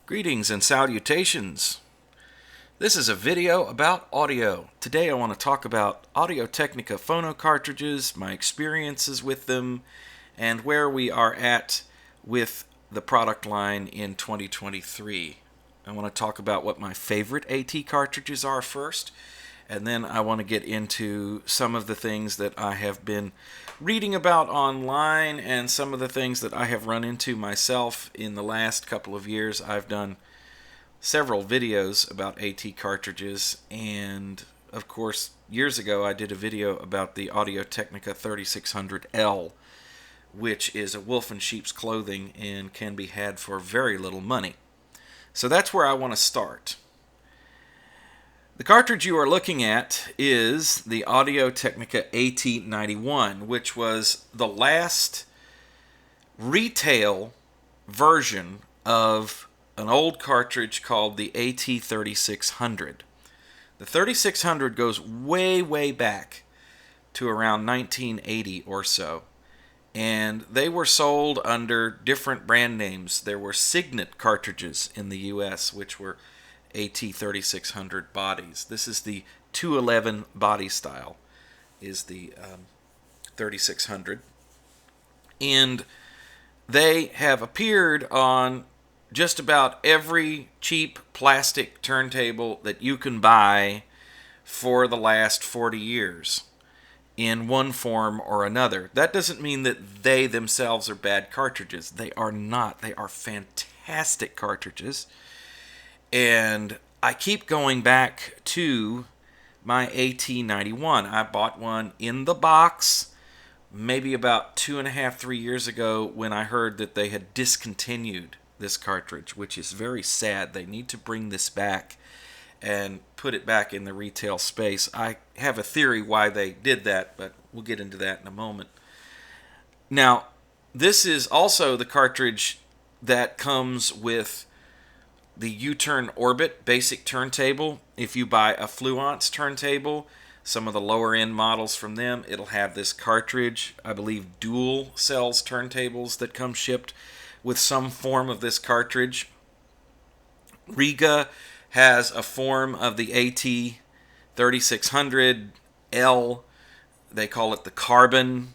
Greetings and salutations. This is a video about audio. Today I want to talk about Audio-Technica Phono cartridges, my experiences with them, and where we are at with the product line in 2023. I want to talk about what my favorite AT cartridges are first, and then I want to get into some of the things that I have been reading about online and some of the things that I have run into myself in the last couple of years. I've done several videos about AT cartridges, and of course years ago I did a video about the Audio-Technica 3600L, which is a wolf in sheep's clothing and can be had for very little money. So that's where I want to start. The cartridge you are looking at is the Audio-Technica AT91, which was the last retail version of an old cartridge called the AT3600. The 3600 goes way back to around 1980 or so, and they were sold under different brand names. There were Signet cartridges in the US, which were AT3600 bodies. This is the 211 body style, is the 3600. And they have appeared on just about every cheap plastic turntable that you can buy for the last 40 years in one form or another. That doesn't mean that they themselves are bad cartridges. They are not. They are fantastic cartridges. And I keep going back to my AT91. I bought one in the box maybe about 2.5, 3 years ago when I heard that they had discontinued this cartridge, which is very sad. They need to bring this back and put it back in the retail space. I have a theory why they did that, but we'll get into that in a moment. Now, this is also the cartridge that comes with the U-turn Orbit basic turntable. If you buy a Fluence turntable, some of the lower end models from them, it'll have this cartridge. I believe dual cells turntables that come shipped with some form of this cartridge. Riga has a form of the AT3600L. They call it the Carbon.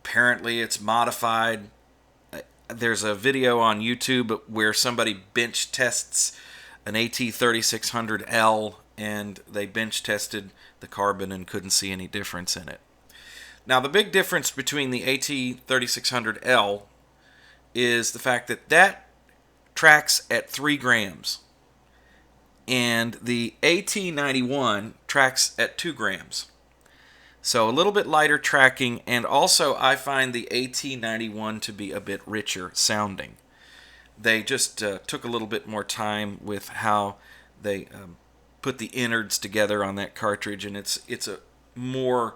Apparently it's modified. There's a video on YouTube where somebody bench tests an AT3600L, and they bench tested the Carbon and couldn't see any difference in it. Now, the big difference between the AT3600L is the fact that that tracks at 3 grams, and the AT91 tracks at 2 grams. So a little bit lighter tracking, and also I find the AT91 to be a bit richer sounding. They just took a little bit more time with how they put the innards together on that cartridge, and it's a more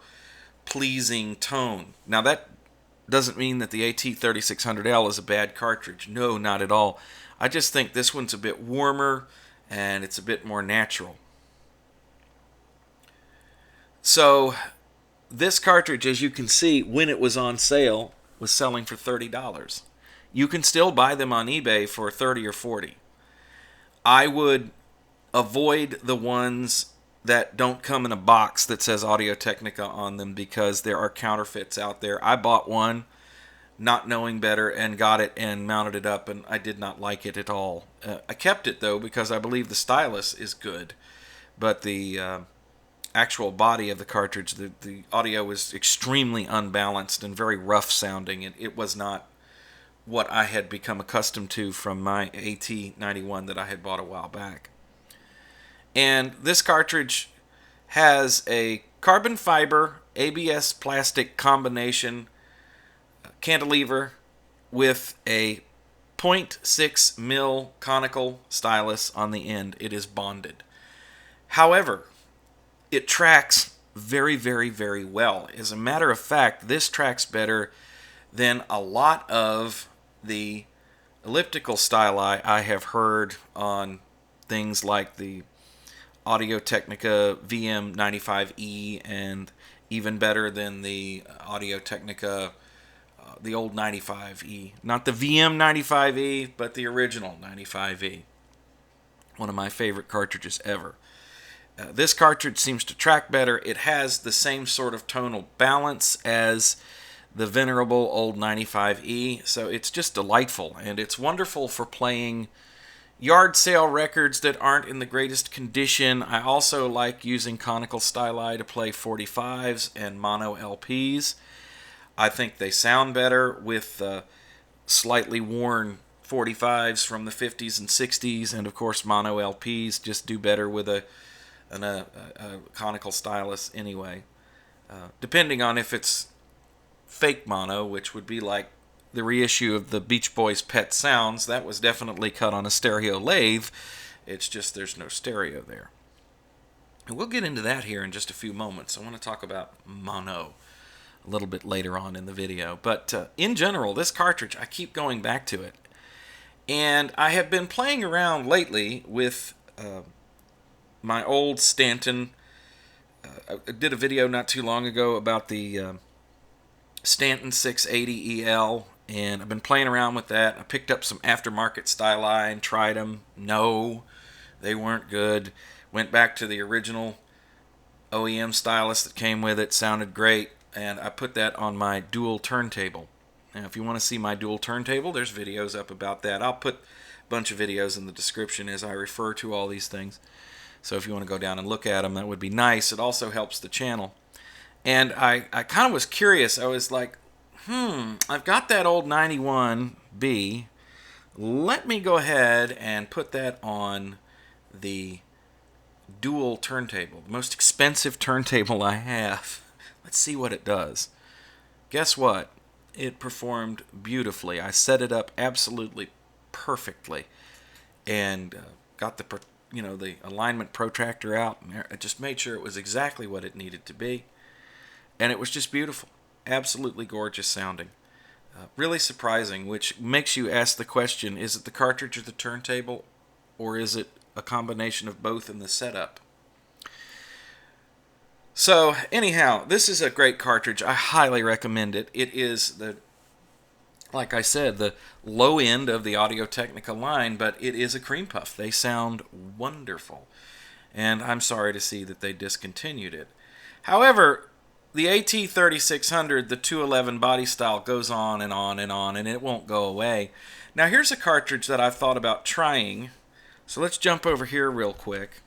pleasing tone. Now, that doesn't mean that the AT3600L is a bad cartridge. No, not at all. I just think this one's a bit warmer and it's a bit more natural. So this cartridge, as you can see, when it was on sale, was selling for $30. You can still buy them on eBay for $30 or $40. I would avoid the ones that don't come in a box that says Audio-Technica on them, because there are counterfeits out there. I bought one not knowing better and got it and mounted it up, and I did not like it at all. I kept it though because I believe the stylus is good, but the actual body of the cartridge, the audio was extremely unbalanced and very rough sounding. It was not what I had become accustomed to from my AT91 that I had bought a while back. And this cartridge has a carbon fiber ABS plastic combination cantilever with a 0.6 mil conical stylus on the end. It is bonded. However, it tracks very well. As a matter of fact, this tracks better than a lot of the elliptical styli I have heard on things like the Audio-Technica VM95E, and even better than the Audio-Technica the old 95E. Not the VM95E, but the original 95E. One of my favorite cartridges ever. This cartridge seems to track better. It has the same sort of tonal balance as the venerable old 95E, so it's just delightful, and it's wonderful for playing yard sale records that aren't in the greatest condition. I also like using conical styli to play 45s and mono LPs. I think they sound better with slightly worn 45s from the 50s and 60s, and of course mono LPs just do better with a conical stylus anyway. Depending on if it's fake mono, which would be like the reissue of the Beach Boys' Pet Sounds. That was definitely cut on a stereo lathe. It's just there's no stereo there. And we'll get into that here in just a few moments. I want to talk about mono a little bit later on in the video. But in general, this cartridge, I keep going back to it. And I have been playing around lately with my old Stanton. I did a video not too long ago about the Stanton 680EL, and I've been playing around with that. I picked up some aftermarket styli and tried them. No, they weren't good. Went back to the original OEM stylus that came with it. Sounded great, and I put that on my dual turntable. Now, if you want to see my dual turntable, there's videos up about that. I'll put a bunch of videos in the description as I refer to all these things. So if you want to go down and look at them, that would be nice. It also helps the channel. And I kind of was curious. I was like, I've got that old 91B. Let me go ahead and put that on the dual turntable, the most expensive turntable I have. Let's see what it does. Guess what? It performed beautifully. I set it up absolutely perfectly, and got the the alignment protractor out, and I just made sure it was exactly what it needed to be, and it was just beautiful, absolutely gorgeous sounding. Really surprising, which makes you ask the question: is it the cartridge or the turntable, or is it a combination of both in the setup? So anyhow, this is a great cartridge. I highly recommend it. It is like I said, the low end of the Audio-Technica line, but it is a cream puff. They sound wonderful, and I'm sorry to see that they discontinued it. However, the AT3600, the 211 body style, goes on and on and on, and it won't go away. Now here's a cartridge that I've thought about trying, so let's jump over here real quick.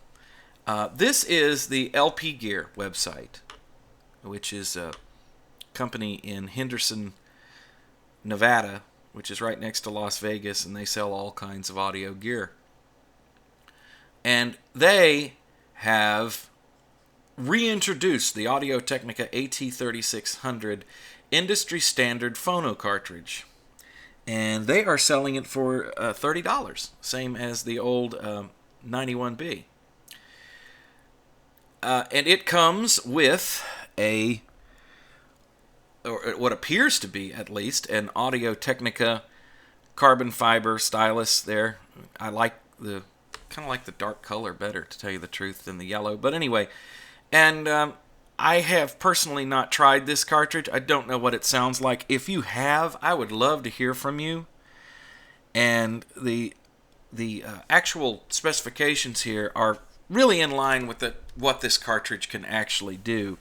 This is the LP Gear website, which is a company in Henderson, Nevada, which is right next to Las Vegas, and they sell all kinds of audio gear. And they have reintroduced the Audio-Technica AT3600 industry standard phono cartridge. And they are selling it for $30, same as the old 91B. And it comes with or what appears to be, at least, an Audio-Technica carbon fiber stylus there. I like kind of like the dark color better, to tell you the truth, than the yellow. But anyway, and I have personally not tried this cartridge. I don't know what it sounds like. If you have, I would love to hear from you. And the actual specifications here are really in line with what this cartridge can actually do.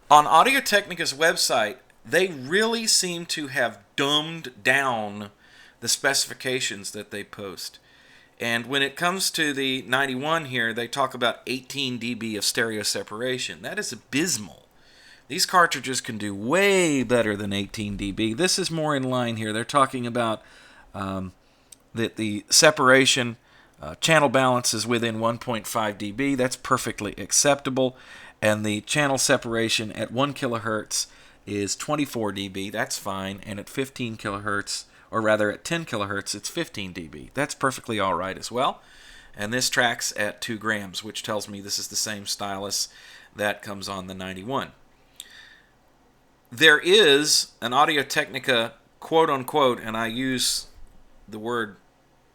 On Audio-Technica's website, they really seem to have dumbed down the specifications that they post. And when it comes to the 91 here, they talk about 18 dB of stereo separation. That is abysmal. These cartridges can do way better than 18 dB. This is more in line here. They're talking about that the separation channel balance is within 1.5 dB. That's perfectly acceptable. And the channel separation at 1 kilohertz is 24 dB. That's fine. And at 15 kilohertz, or rather at 10 kilohertz, it's 15 dB. That's perfectly all right as well. And this tracks at 2 grams, which tells me this is the same stylus that comes on the 91. There is an Audio-Technica quote-unquote, and I use the word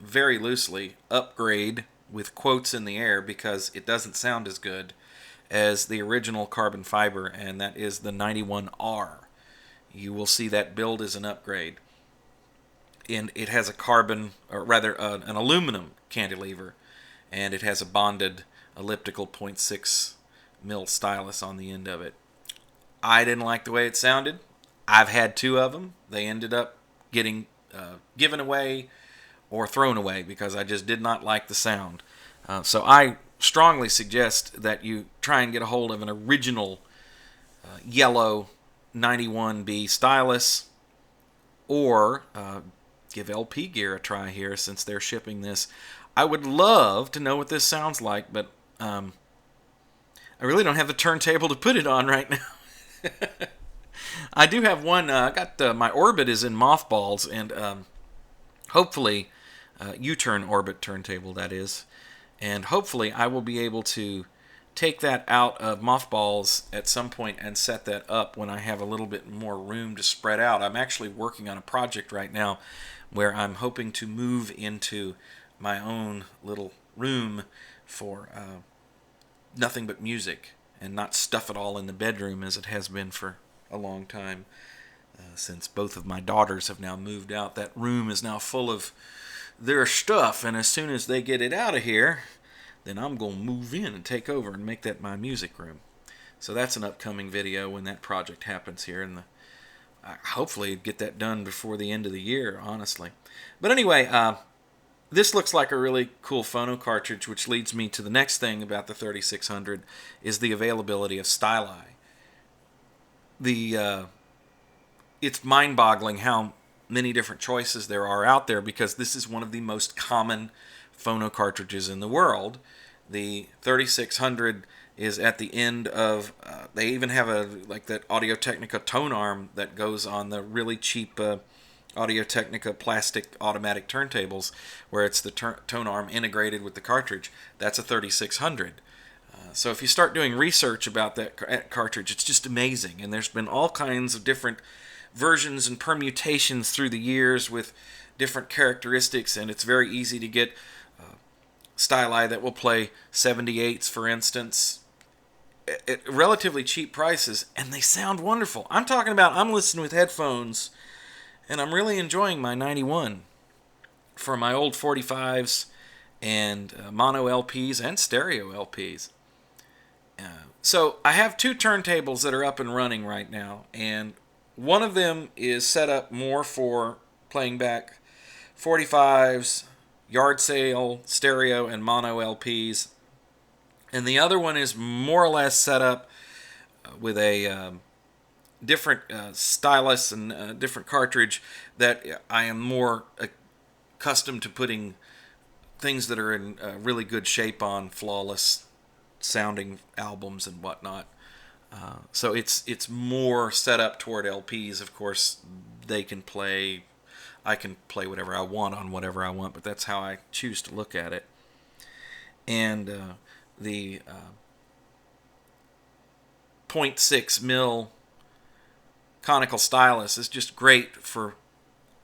very loosely, upgrade with quotes in the air because it doesn't sound as good as the original carbon fiber, and that is the 91R. You will see that build as an upgrade. And it has a carbon, or rather an aluminum cantilever, and it has a bonded elliptical 0.6 mil stylus on the end of it. I didn't like the way it sounded. I've had two of them. They ended up getting given away or thrown away because I just did not like the sound. So I strongly suggest that you try and get a hold of an original yellow 91B stylus, or give LP Gear a try here since they're shipping this. I would love to know what this sounds like, but I really don't have the turntable to put it on right now. I do have one. I got my Orbit is in mothballs, and hopefully U-turn Orbit turntable, that is. And hopefully I will be able to take that out of mothballs at some point and set that up when I have a little bit more room to spread out. I'm actually working on a project right now where I'm hoping to move into my own little room for nothing but music and not stuff it all in the bedroom as it has been for a long time. Since both of my daughters have now moved out, that room is now full of their stuff, and as soon as they get it out of here, then I'm going to move in and take over and make that my music room. So that's an upcoming video when that project happens here, and hopefully get that done before the end of the year, honestly. But anyway, this looks like a really cool phono cartridge, which leads me to the next thing about the 3600, is the availability of styli. It's mind-boggling how many different choices there are out there, because this is one of the most common phono cartridges in the world. The 3600 is at the end of, they even have like that Audio-Technica tone arm that goes on the really cheap Audio-Technica plastic automatic turntables, where it's the tone arm integrated with the cartridge. That's a 3600. So if you start doing research about that cartridge, it's just amazing. And there's been all kinds of different versions and permutations through the years with different characteristics, and it's very easy to get styli that will play 78s, for instance, at relatively cheap prices, and they sound wonderful. I'm talking about, I'm listening with headphones, and I'm really enjoying my 91 for my old 45s and mono LPs and stereo LPs. So I have two turntables that are up and running right now, and one of them is set up more for playing back 45s, yard sale, stereo, and mono LPs. And the other one is more or less set up with a different stylus and different cartridge that I am more accustomed to putting things that are in really good shape on, flawless sounding albums and whatnot. So it's more set up toward LPs. Of course, I can play whatever I want on whatever I want, but that's how I choose to look at it. And the 0.6 mil conical stylus is just great for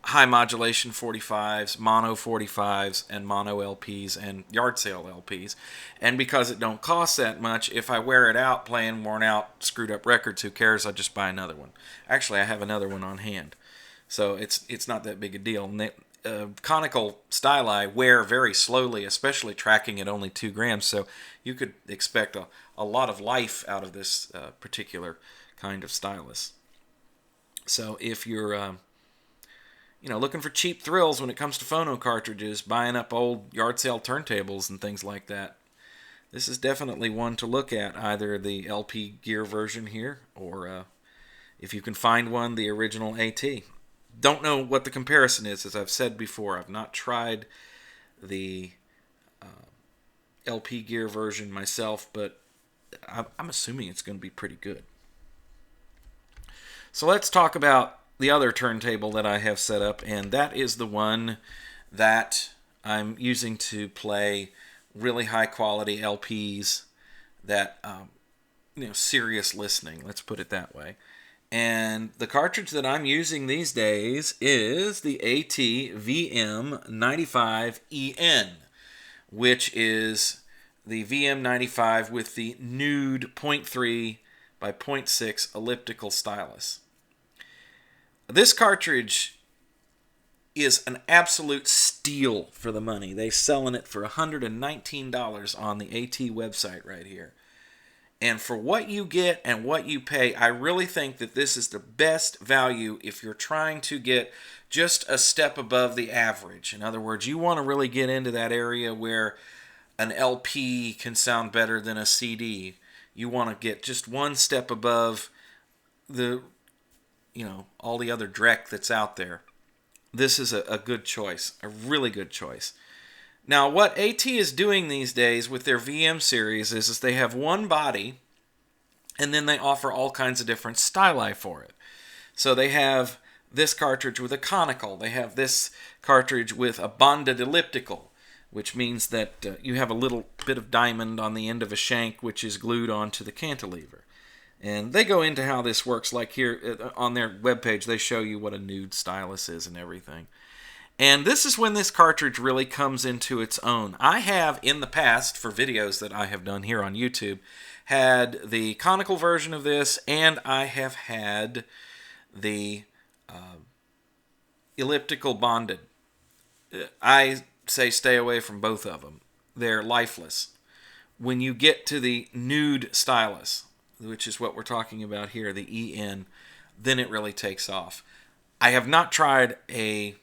high modulation 45s, mono 45s, and mono LPs and yard sale LPs. And because it don't cost that much, if I wear it out playing worn out, screwed up records, who cares? I just buy another one. Actually, I have another one on hand. So it's not that big a deal. And conical styli wear very slowly, especially tracking at only 2 grams. So you could expect a lot of life out of this particular kind of stylus. So if you're looking for cheap thrills when it comes to phono cartridges, buying up old yard sale turntables and things like that, this is definitely one to look at, either the LP Gear version here, or if you can find one, the original AT. Don't know what the comparison is, as I've said before. I've not tried the LP Gear version myself, but I'm assuming it's going to be pretty good. So let's talk about the other turntable that I have set up, and that is the one that I'm using to play really high quality LPs that serious listening, let's put it that way. And the cartridge that I'm using these days is the AT VM95EN, which is the VM95 with the nude 0.3 by 0.6 elliptical stylus. This cartridge is an absolute steal for the money. They're selling it for $119 on the AT website right here. And for what you get and what you pay, I really think that this is the best value if you're trying to get just a step above the average. In other words, you want to really get into that area where an LP can sound better than a CD. You want to get just one step above the, all the other dreck that's out there. This is a good choice, a really good choice. Now, what AT is doing these days with their VM series is they have one body, and then they offer all kinds of different styli for it. So they have this cartridge with a conical. They have this cartridge with a bonded elliptical, which means that you have a little bit of diamond on the end of a shank, which is glued onto the cantilever. And they go into how this works, like here on their webpage, they show you what a nude stylus is and everything. And this is when this cartridge really comes into its own. I have, in the past, for videos that I have done here on YouTube, had the conical version of this, and I have had the elliptical bonded. I say stay away from both of them. They're lifeless. When you get to the nude stylus, which is what we're talking about here, the EN, then it really takes off. I have not tried a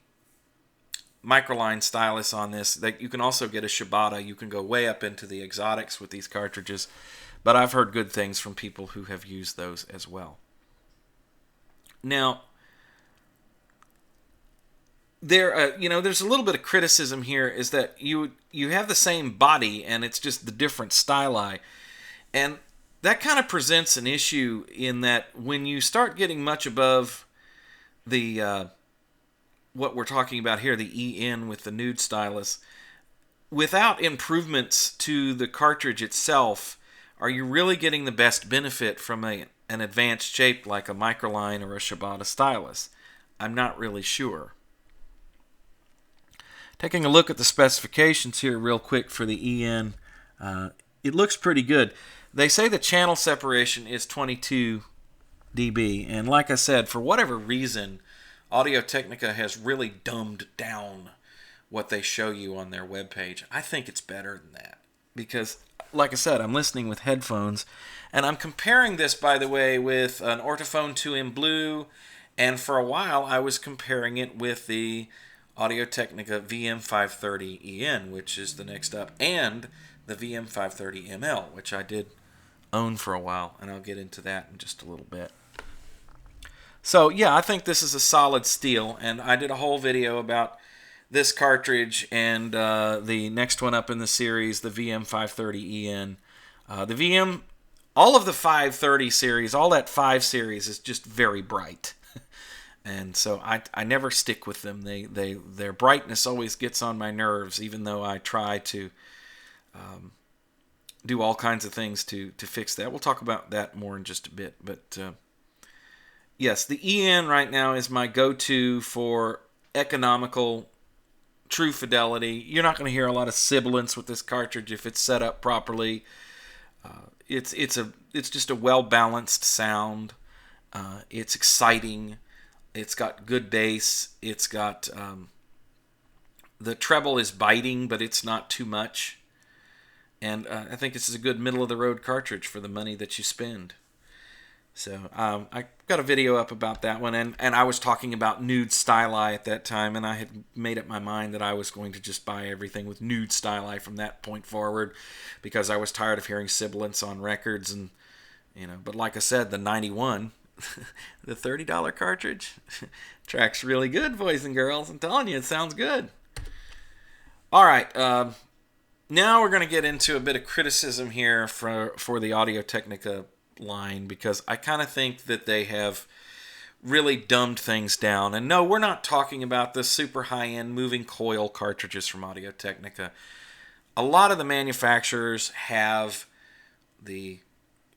microline stylus on this. That you can also get a Shibata. You can go way up into the exotics with these cartridges, but I've heard good things from people who have used those as well. Now, there's a little bit of criticism here, is that you have the same body and it's just the different styli, and that kind of presents an issue in that when you start getting much above the what we're talking about here, the EN with the nude stylus, without improvements to the cartridge itself, are you really getting the best benefit from an advanced shape like a microline or a Shibata stylus? I'm not really sure. Taking a look at the specifications here real quick for the EN, it looks pretty good. They say the channel separation is 22 dB, and like I said, for whatever reason, Audio-Technica has really dumbed down what they show you on their webpage. I think it's better than that because, like I said, I'm listening with headphones, and I'm comparing this, by the way, with an Ortophone 2M Blue, and for a while I was comparing it with the Audio-Technica VM530EN, which is the next up, and the VM530ML, which I did own for a while, and I'll get into that in just a little bit. So yeah, I think this is a solid steal, and I did a whole video about this cartridge and the next one up in the series, the VM530EN. All of the 530 series, all that 5 series is just very bright. And so I never stick with them. Their brightness always gets on my nerves, even though I try to do all kinds of things to fix that. We'll talk about that more in just a bit. But yes, the EN right now is my go-to for economical, true fidelity. You're not going to hear a lot of sibilance with this cartridge if it's set up properly. It's just a well-balanced sound. It's exciting. It's got good bass. It's got the treble is biting, but it's not too much. And I think this is a good middle-of-the-road cartridge for the money that you spend. So I got a video up about that one, and I was talking about nude styli at that time, and I had made up my mind that I was going to just buy everything with nude styli from that point forward, because I was tired of hearing sibilance on records, and But like I said, the 91, the $30 cartridge, tracks really good, boys and girls. I'm telling you, it sounds good. All right. Now we're going to get into a bit of criticism here for the Audio-Technica line, because I kind of think that they have really dumbed things down. And no, we're not talking about the super high-end moving coil cartridges from Audio-Technica. A lot of the manufacturers have the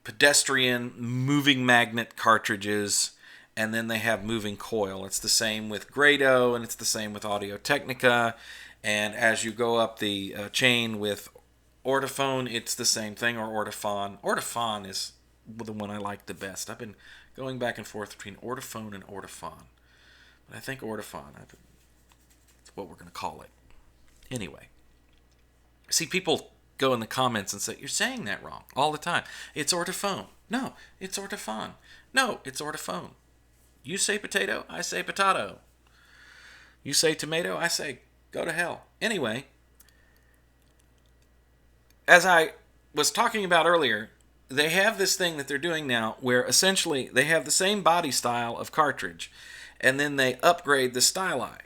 pedestrian moving magnet cartridges, and then they have moving coil. It's the same with Grado, and it's the same with Audio-Technica. And as you go up the chain with Ortophone, it's the same thing, or Ortophon. Ortophon is the one I like the best. I've been going back and forth between Ortophone and Ortophon. But I think Ortophon. what we're going to call it. Anyway, see, people go in the comments and say, you're saying that wrong all the time. It's orthophone. No, it's orthophon. No, it's orthophone. You say potato, I say potato. You say tomato, I say go to hell. Anyway, as I was talking about earlier, they have this thing that they're doing now where essentially they have the same body style of cartridge, and then they upgrade the styli.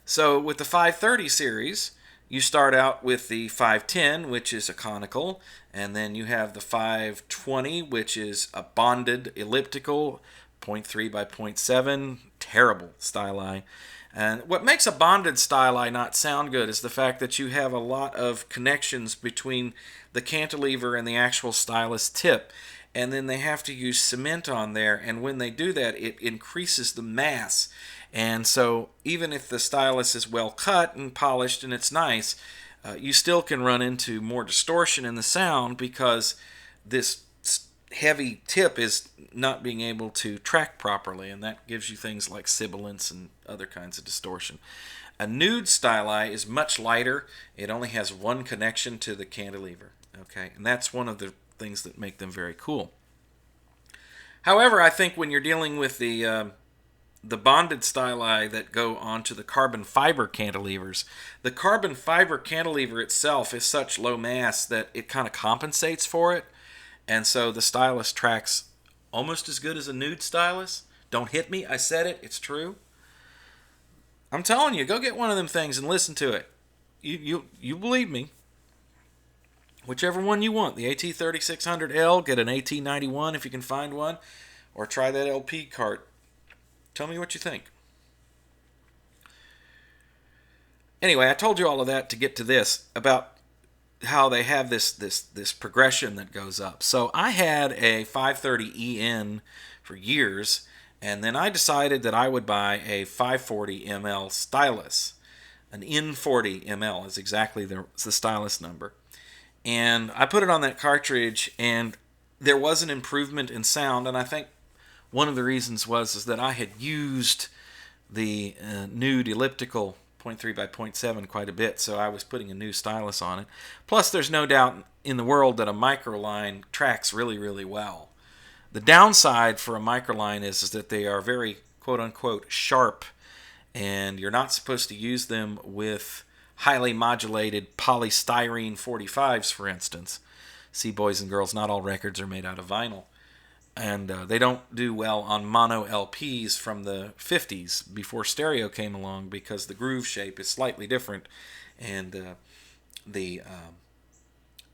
So with the 530 series, you start out with the 510, which is a conical, and then you have the 520, which is a bonded elliptical, 0.3 by 0.7, terrible styli. And what makes a bonded styli not sound good is the fact that you have a lot of connections between the cantilever and the actual stylus tip, and then they have to use cement on there, and when they do that, it increases the mass. And so even if the stylus is well cut and polished and it's nice, you still can run into more distortion in the sound because this heavy tip is not being able to track properly, and that gives you things like sibilance and other kinds of distortion. A nude styli is much lighter. It only has one connection to the cantilever. Okay, and that's one of the things that make them very cool. However, I think when you're dealing with the bonded styli that go onto the carbon fiber cantilevers, the carbon fiber cantilever itself is such low mass that it kind of compensates for it, and so the stylus tracks almost as good as a nude stylus. Don't hit me, I said it, it's true. I'm telling you, go get one of them things and listen to it. You believe me. Whichever one you want, the AT3600L, get an AT91 if you can find one, or try that LP cart. Tell me what you think. Anyway, I told you all of that to get to this, about how they have this progression that goes up. So I had a 530EN for years, and then I decided that I would buy a 540ml stylus. An N40ml is exactly the stylus number. And I put it on that cartridge, and there was an improvement in sound, and I think one of the reasons was that I had used the nude elliptical 0.3 by 0.7 quite a bit, so I was putting a new stylus on it. Plus, there's no doubt in the world that a microline tracks really, really well. The downside for a microline is that they are very quote-unquote sharp, and you're not supposed to use them with highly modulated polystyrene 45s, for instance. See, boys and girls, not all records are made out of vinyl. And they don't do well on mono LPs from the 50s before stereo came along, because the groove shape is slightly different, and the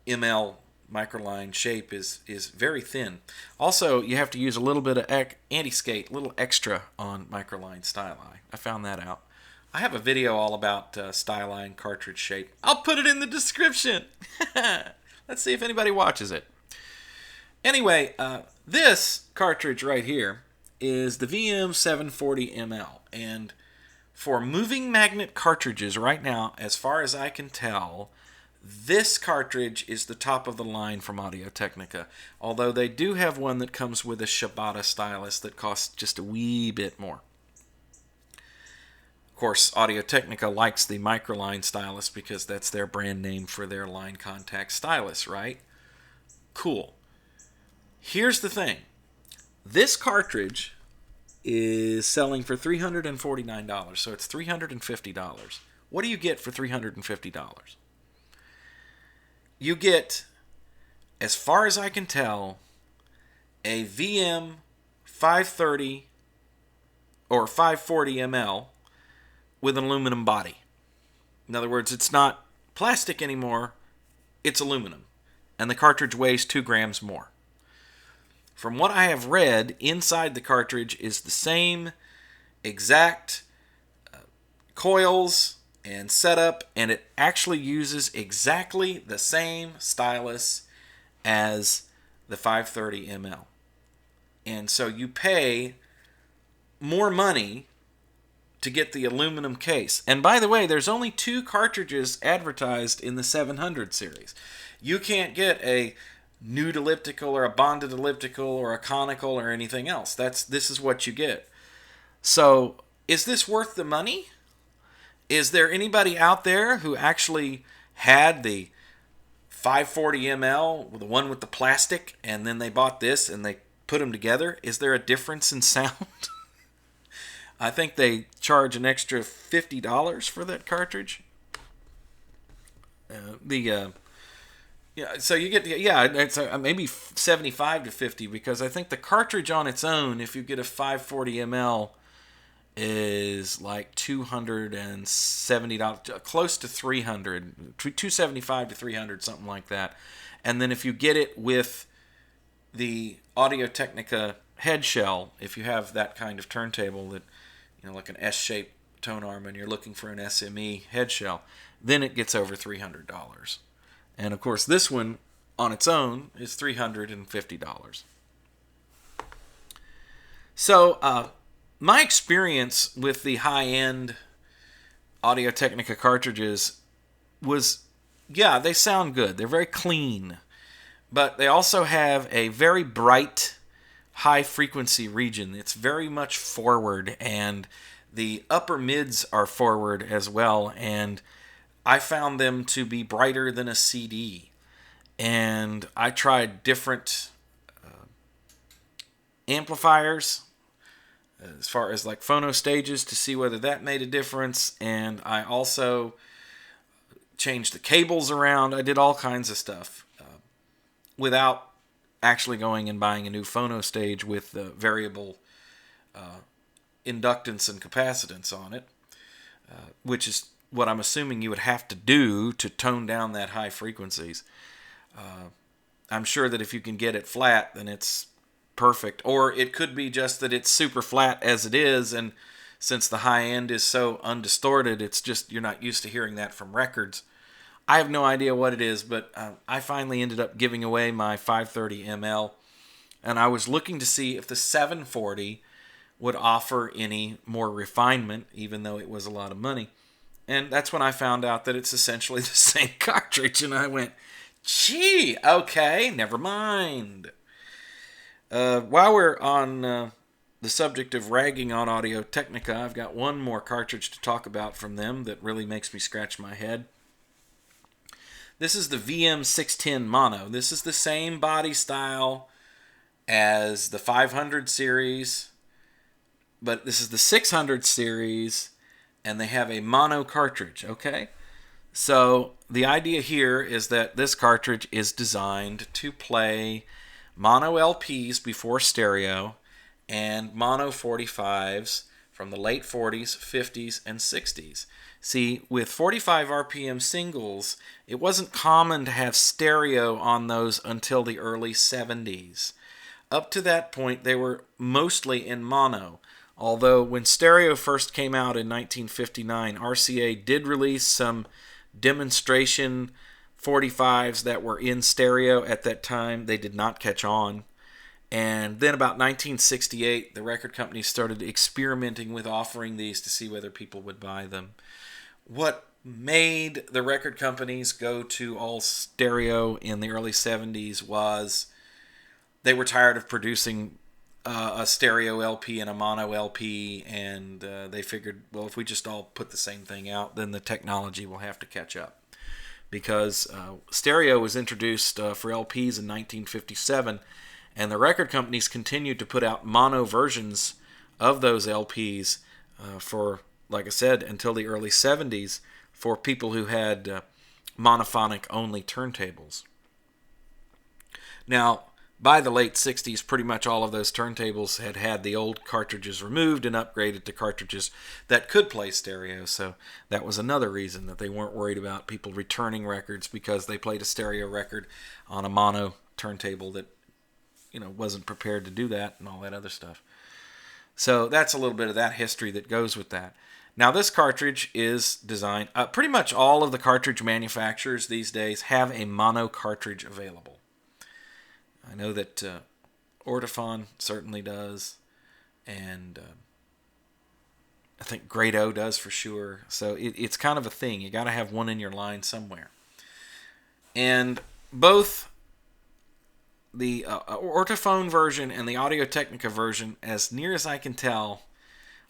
ML microline shape is very thin. Also, you have to use a little bit of anti-skate, a little extra on microline styli. I found that out. I have a video all about styli and cartridge shape. I'll put it in the description. Let's see if anybody watches it. Anyway, this cartridge right here is the VM740ML, and for moving magnet cartridges right now, as far as I can tell, this cartridge is the top of the line from Audio-Technica, although they do have one that comes with a Shibata stylus that costs just a wee bit more. Of course, Audio-Technica likes the microline stylus because that's their brand name for their line contact stylus, right? Cool. Here's the thing. This cartridge is selling for $349, so it's $350. What do you get for $350? You get, as far as I can tell, a VM 530 or 540 ml with an aluminum body. In other words, it's not plastic anymore, it's aluminum, and the cartridge weighs 2 grams more. From what I have read, inside the cartridge is the same exact coils and setup, and it actually uses exactly the same stylus as the 530 ml. And so you pay more money to get the aluminum case. And by the way, there's only 2 cartridges advertised in the 700 series. You can't get a nude elliptical or a bonded elliptical or a conical or anything else. This is what you get. So, is this worth the money? Is there anybody out there who actually had the 540 ml, the one with the plastic, and then they bought this and they put them together? Is there a difference in sound? I think they charge an extra $50 for that cartridge. So you get it's maybe 75 to 50, because I think the cartridge on its own, if you get a 540 ml, is like $270, close to 300, 275 to 300, something like that. And then if you get it with the Audio-Technica head shell, if you have that kind of turntable that, like an S-shaped tone arm, and you're looking for an SME head shell, then it gets over $300. And of course, this one on its own is $350. So, my experience with the high-end Audio-Technica cartridges was, they sound good. They're very clean. But they also have a very bright, high-frequency region. It's very much forward, and the upper mids are forward as well, and I found them to be brighter than a CD. And I tried different amplifiers as far as like phono stages to see whether that made a difference, and I also changed the cables around. I did all kinds of stuff without actually going and buying a new phono stage with variable inductance and capacitance on it, which is what I'm assuming you would have to do to tone down that high frequencies. I'm sure that if you can get it flat, then it's perfect. Or it could be just that it's super flat as it is, and since the high end is so undistorted, it's just you're not used to hearing that from records. I have no idea what it is, but I finally ended up giving away my 530 ml, and I was looking to see if the 740 would offer any more refinement, even though it was a lot of money. And that's when I found out that it's essentially the same cartridge, and I went, gee, okay, never mind. While we're on the subject of ragging on Audio-Technica, I've got one more cartridge to talk about from them that really makes me scratch my head. This is the VM610 Mono. This is the same body style as the 500 series, but this is the 600 series, and they have a mono cartridge, okay? So the idea here is that this cartridge is designed to play mono LPs before stereo and mono 45s from the late 40s, 50s, and 60s. See, with 45 RPM singles, it wasn't common to have stereo on those until the early 70s. Up to that point, they were mostly in mono. Although when stereo first came out in 1959, RCA did release some demonstration 45s that were in stereo at that time. They did not catch on. And then about 1968, the record companies started experimenting with offering these to see whether people would buy them. What made the record companies go to all stereo in the early 70s was they were tired of producing a stereo LP and a mono LP, and they figured, well, if we just all put the same thing out, then the technology will have to catch up. Because stereo was introduced for LPs in 1957, and the record companies continued to put out mono versions of those LPs for, like I said, until the early 70s for people who had monophonic-only turntables. Now, by the late 60s, pretty much all of those turntables had the old cartridges removed and upgraded to cartridges that could play stereo. So that was another reason that they weren't worried about people returning records, because they played a stereo record on a mono turntable that, wasn't prepared to do that and all that other stuff. So that's a little bit of that history that goes with that. Now, this cartridge is designed... pretty much all of the cartridge manufacturers these days have a mono cartridge available. I know that Ortofon certainly does, and I think Grado does for sure. So it's kind of a thing. You got to have one in your line somewhere. And both the Ortofon version and the Audio-Technica version, as near as I can tell,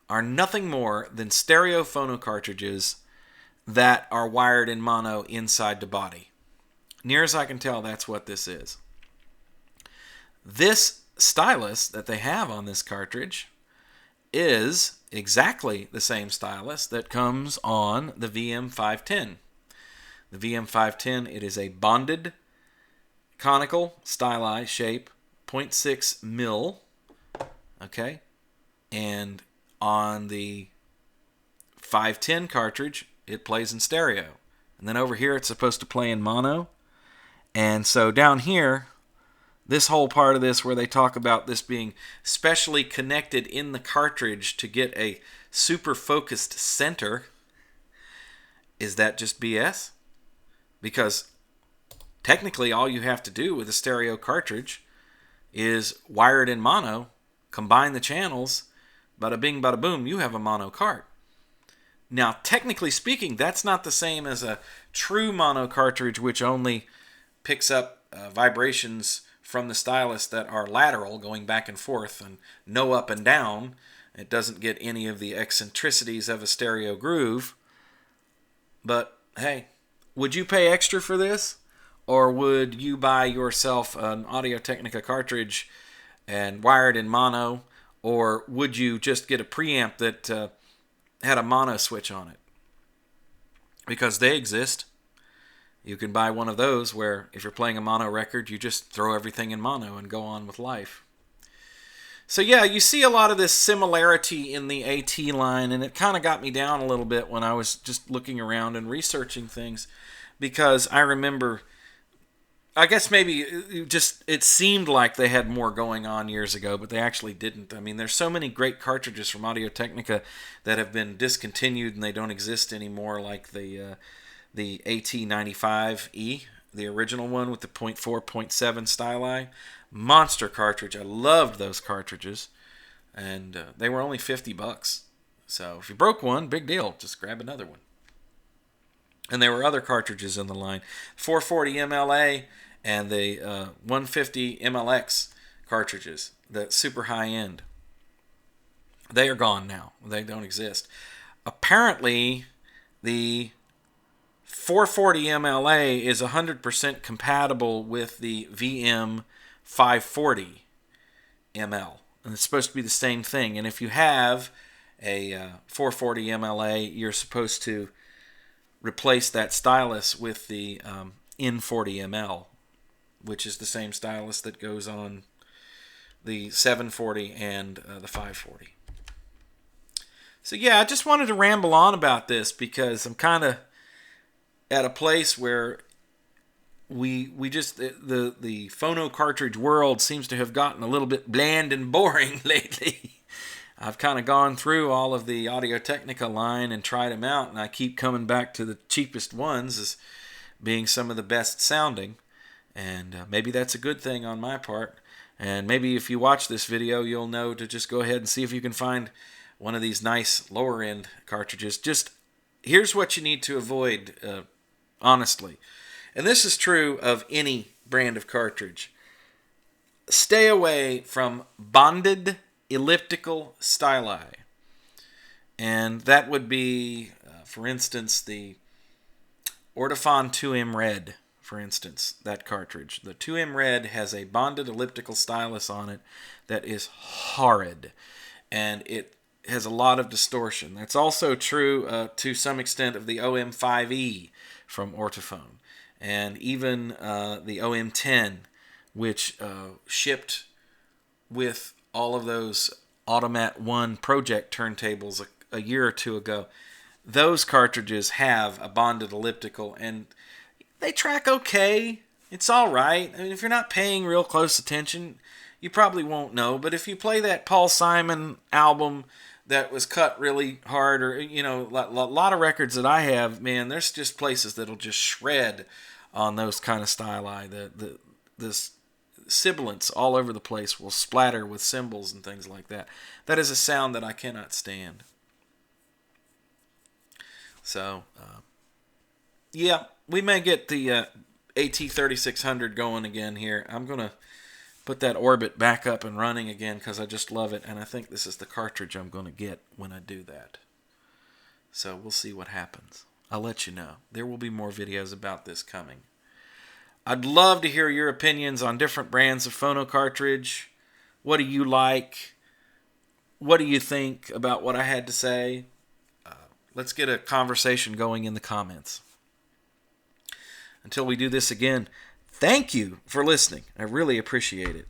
are nothing more than stereo phono cartridges that are wired in mono inside the body. Near as I can tell, that's what this is. This stylus that they have on this cartridge is exactly the same stylus that comes on the VM510. The VM510, it is a bonded conical styli shape, 0.6 mil, okay? And on the 510 cartridge, it plays in stereo. And then over here, it's supposed to play in mono. And so down here, this whole part of this where they talk about this being specially connected in the cartridge to get a super focused center, is that just BS? Because technically all you have to do with a stereo cartridge is wire it in mono, combine the channels, bada bing bada boom, you have a mono cart. Now, technically speaking, that's not the same as a true mono cartridge, which only picks up vibrations from the stylus that are lateral, going back and forth, and no up and down. It doesn't get any of the eccentricities of a stereo groove. But, hey, would you pay extra for this? Or would you buy yourself an Audio-Technica cartridge and wire it in mono? Or would you just get a preamp that had a mono switch on it? Because they exist. You can buy one of those where if you're playing a mono record, you just throw everything in mono and go on with life. So yeah, you see a lot of this similarity in the AT line, and it kind of got me down a little bit when I was just looking around and researching things, because I remember, I guess maybe it seemed like they had more going on years ago, but they actually didn't. I mean, there's so many great cartridges from Audio-Technica that have been discontinued and they don't exist anymore, like the AT95E, the original one with the 0.4, 0.7 styli. Monster cartridge. I loved those cartridges. And they were only $50. So if you broke one, big deal. Just grab another one. And there were other cartridges in the line. 440 MLA and the 150 MLX cartridges. The super high end. They are gone now. They don't exist. Apparently, the 440 MLA is 100% compatible with the VM 540 ML. And it's supposed to be the same thing. And if you have a 440 MLA, you're supposed to replace that stylus with the N40 ML, which is the same stylus that goes on the 740 and the 540. So yeah, I just wanted to ramble on about this because I'm kind of at a place where we just the phono cartridge world seems to have gotten a little bit bland and boring lately. I've kind of gone through all of the Audio-Technica line and tried them out, and I keep coming back to the cheapest ones as being some of the best sounding. And maybe that's a good thing on my part. And maybe if you watch this video, you'll know to just go ahead and see if you can find one of these nice lower end cartridges. Just here's what you need to avoid, honestly. And this is true of any brand of cartridge. Stay away from bonded elliptical styli. And that would be, for instance, the Ortofon 2M Red, for instance, that cartridge. The 2M Red has a bonded elliptical stylus on it that is horrid. And it has a lot of distortion. That's also true to some extent of the OM5E from Ortofon. And even the OM10, which shipped with all of those Automat 1 project turntables a year or two ago. Those cartridges have a bonded elliptical, and they track okay. It's all right. I mean, if you're not paying real close attention, you probably won't know. But if you play that Paul Simon album that was cut really hard, or, you know, a lot of records that I have, man, there's just places that'll just shred on those kind of styli. The sibilants all over the place will splatter with cymbals and things like that. That is a sound that I cannot stand. So, yeah, we may get the AT3600 going again here. I'm going to put that Orbit back up and running again because I just love it, and I think this is the cartridge I'm going to get when I do that. So we'll see what happens. I'll let you know. There will be more videos about this coming. I'd love to hear your opinions on different brands of phono cartridge. What do you like? What do you think about what I had to say? Let's get a conversation going in the comments. Until we do this again, thank you for listening. I really appreciate it.